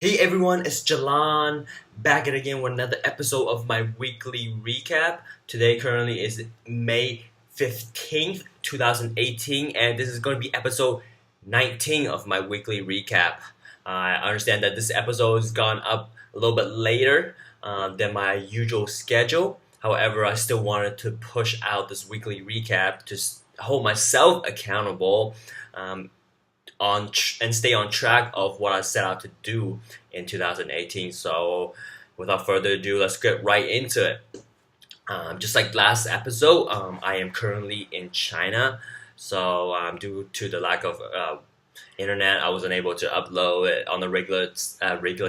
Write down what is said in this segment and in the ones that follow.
Hey everyone, it's Jalan back at again with another episode of my weekly recap. Today currently is May 15th, 2018, and this is going to be episode 19 of my weekly recap. I understand that this episode has gone up a little bit later than my usual schedule. However, I still wanted to push out this weekly recap to hold myself accountable. And stay on track of what I set out to do in 2018. So, without further ado, let's get right into it. Just like last episode, I am currently in China. So, due to the lack of internet, I wasn't able to upload it on the regular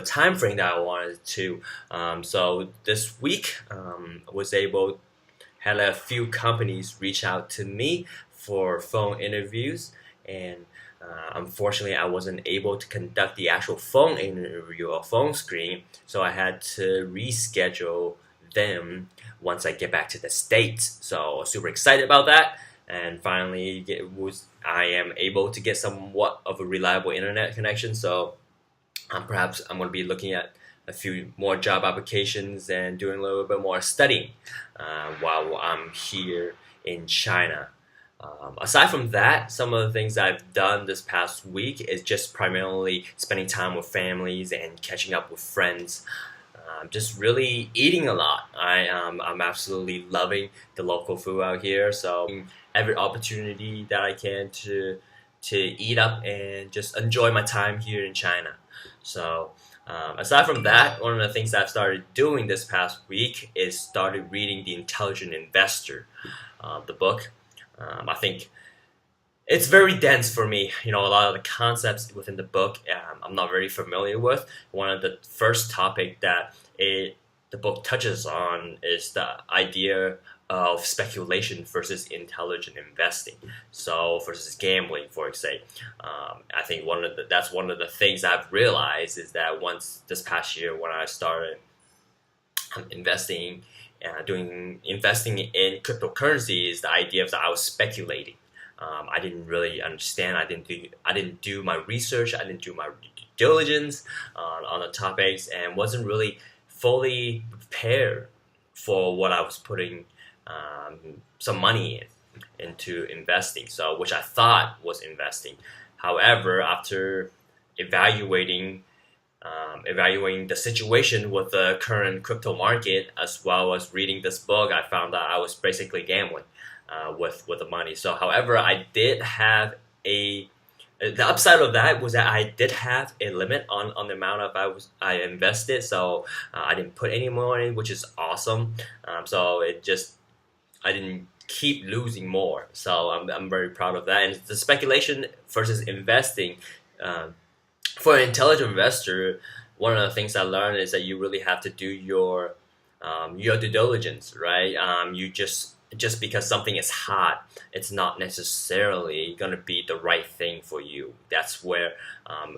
time frame that I wanted to. So this week, was able had a few companies reach out to me for phone interviews, and unfortunately, I wasn't able to conduct the actual phone interview or phone screen, so I had to reschedule them once I get back to the States. So super excited about that, and finally I am able to get somewhat of a reliable internet connection. So perhaps I'm going to be looking at a few more job applications and doing a little bit more studying while I'm here in China. Aside from that, some of the things I've done this past week is just primarily spending time with families and catching up with friends. Just really eating a lot. I'm absolutely loving the local food out here. So every opportunity that I can to eat up and just enjoy my time here in China. So aside from that, one of the things I've started doing this past week is started reading The Intelligent Investor, the book. I think it's very dense for me. A lot of the concepts within the book I'm not very familiar with. One of the first topic that the book touches on is the idea of speculation versus intelligent investing. So versus gambling, for example. I think that's one of the things I've realized is that once this past year when I started investing in cryptocurrencies, the idea of that I was speculating. I didn't really understand. I didn't do my research. I didn't do my due diligence on the topics, and wasn't really fully prepared for what I was putting some money into investing. So, which I thought was investing. However, after evaluating the situation with the current crypto market, as well as reading this book, I found that I was basically gambling with the money. So, however, I did have the upside of that was that I did have a limit on the amount of I invested. So I didn't put any more in, which is awesome. So I didn't keep losing more. So I'm very proud of that. And the speculation versus investing. For an intelligent investor, one of the things I learned is that you really have to do your due diligence, right? You just because something is hot, it's not necessarily gonna be the right thing for you. That's where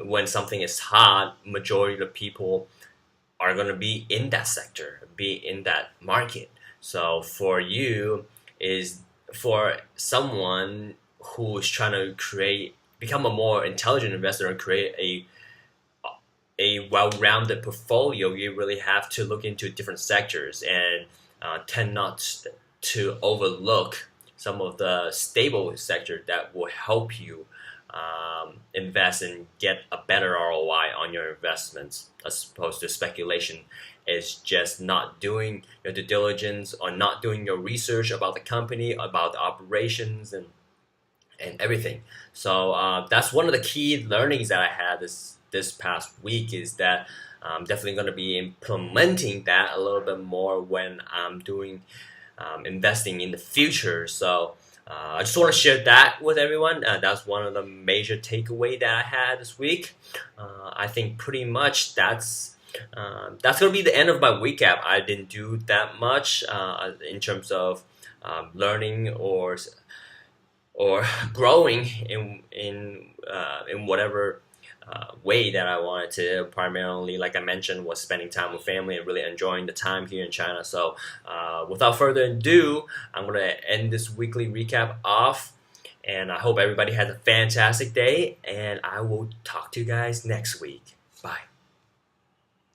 when something is hot, majority of the people are gonna be in that sector, be in that market. So for someone who is trying to become a more intelligent investor and create a well-rounded portfolio, you really have to look into different sectors and tend not to overlook some of the stable sector that will help you invest and get a better ROI on your investments, as opposed to speculation is just not doing your due diligence or not doing your research about the company, about the operations and everything. So that's one of the key learnings that I had this past week, is that I'm definitely going to be implementing that a little bit more when I'm doing investing in the future. So I just want to share that with everyone. That's one of the major takeaway that I had this week. I think pretty much that's going to be the end of my recap. I didn't do that much in terms of learning or growing in whatever way that I wanted to. Primarily, like I mentioned, was spending time with family and really enjoying the time here in China. So without further ado, I'm going to end this weekly recap off, and I hope everybody has a fantastic day, and I will talk to you guys next week. Bye.